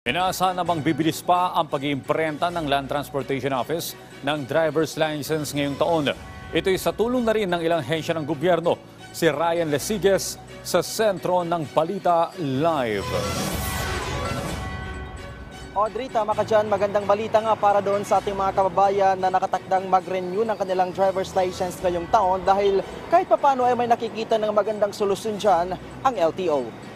Inaasahan na bang bibilis pa ang pag-iimprenta ng Land Transportation Office ng driver's license ngayong taon. Ito'y sa tulong na rin ng ilang hensya ng gobyerno. Si Ryan Lesigues sa sentro ng Balita Live. Audrey, tama ka dyan. Magandang balita nga para doon sa ating mga kababayan na nakatakdang mag-renew ng kanilang driver's license ngayong taon dahil kahit papano ay may nakikita ng magandang solusyon dyan ang LTO.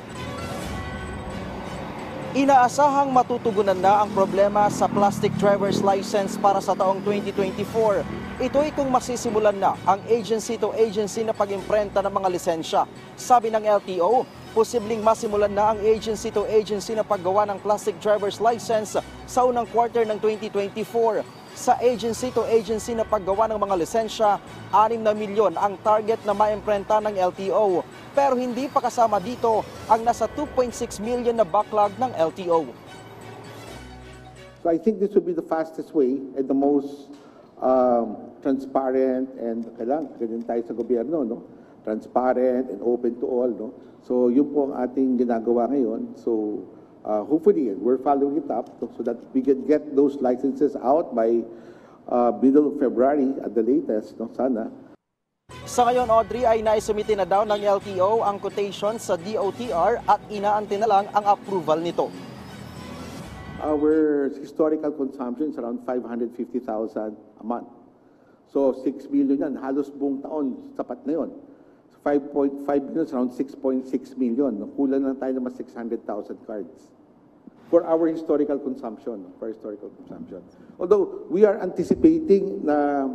Inaasahang matutugunan na ang problema sa plastic driver's license para sa taong 2024. Ito ay kung masisimulan na ang agency-to-agency na pag-imprenta ng mga lisensya. Sabi ng LTO, posibleng masimulan na ang agency-to-agency na paggawa ng plastic driver's license sa unang quarter ng 2024. Sa agency-to-agency na paggawa ng mga lisensya, 6 na milyon ang target na maimprenta ng LTO. Pero hindi pa kasama dito ang nasa 2.6 million na backlog ng LTO. So I think this would be the fastest way and the most transparent and kailangan ganyan tayo sa gobyerno, no? Transparent and open to all, no? So yun po ang ating ginagawa ngayon. So hopefully we're following it up so that we can get those licenses out by middle of February at the latest, no? Sana. Sa ngayon, Audrey, ay naisumite na daw ng LTO ang quotation sa DOTR at inaantay na lang ang approval nito. Our historical consumption is around 550,000 a month. So 6 million yan, halos buong taon, sapat na yun. 5.5 million is around 6.6 million. Kulang lang tayo naman 600,000 cards for our historical consumption. Although we are anticipating na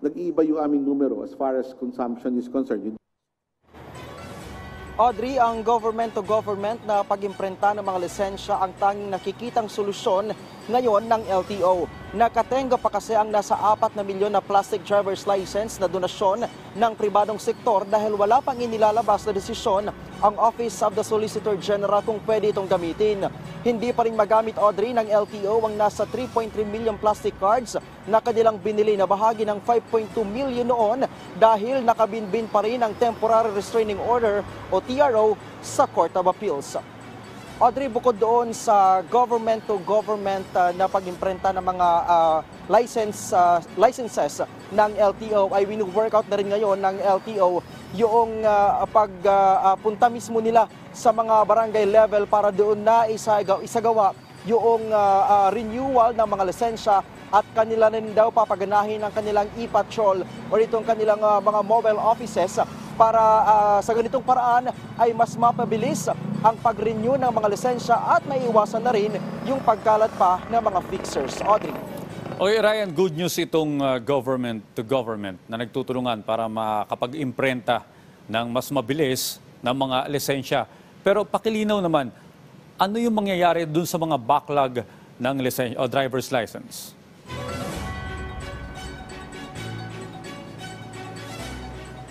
nag-iiba yung aming numero as far as consumption is concerned. Audrey, ang government-to-government na pag-imprenta ng mga lisensya ang tanging nakikitang solusyon ngayon ng LTO. Nakatenga pa kasi ang nasa 4 na milyon na plastic driver's license na donasyon ng pribadong sektor dahil wala pang inilalabas na desisyon ang Office of the Solicitor General kung pwede itong gamitin. Hindi pa rin magamit, Audrey, ng LTO ang nasa 3.3 million plastic cards na kanilang binili na bahagi ng 5.2 million noon dahil nakabinbin pa rin ang Temporary Restraining Order o TRO sa Court of Appeals. Audrey, bukod doon sa government-to-government na pag-imprenta ng mga licenses ng LTO ay winu-workout na rin ngayon ng LTO yung pagpunta mismo nila sa mga barangay level para doon na isagawa yung renewal ng mga lisensya at kanila rin daw papaganahin ang kanilang e-patrol o itong kanilang mga mobile offices para sa ganitong paraan ay mas mapabilis ang pag-renew ng mga lisensya at maiiwasan na rin yung pagkalat pa ng mga fixers. Audrey. Okay, Ryan, good news itong government-to-government na nagtutulungan para makapag-imprenta ng mas mabilis ng mga lisensya. Pero pakilinaw naman, ano yung mangyayari dun sa mga backlog ng lisensya o driver's license?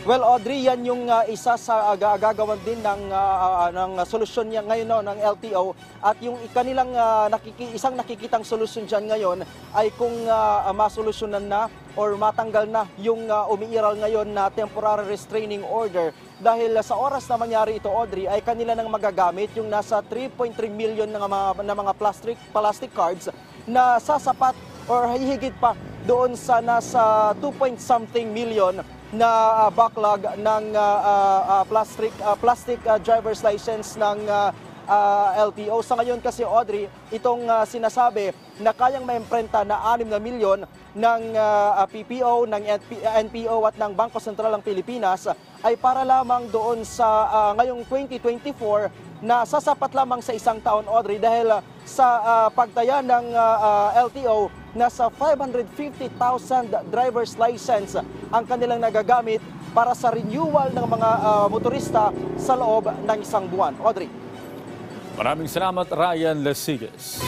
Well, Audrey, yan yung isa sa gagawan din ng solusyon niya ngayon ng LTO at yung kanilang isang nakikitang solusyon dyan ngayon ay kung masolusyonan na or matanggal na yung umiiral ngayon na Temporary Restraining Order dahil sa oras na mangyari ito, Audrey, ay kanila nang magagamit yung nasa 3.3 million na mga plastic cards na sasapat or hihigit pa doon sa nasa 2-point-something million na backlog ng plastic driver's license ng LTO. Sa ngayon kasi, Audrey, itong sinasabi na kayang maimprenta na 6 na milyon ng PPO, ng NPO at ng Bangko Sentral ng Pilipinas ay para lamang doon sa ngayong 2024 na sasapat lamang sa isang taon, Audrey, dahil sa pagtaya ng LTO, nasa 550,000 driver's license ang kanilang nagagamit para sa renewal ng mga motorista sa loob ng isang buwan. Audrey. Maraming salamat, Ryan Lesigues.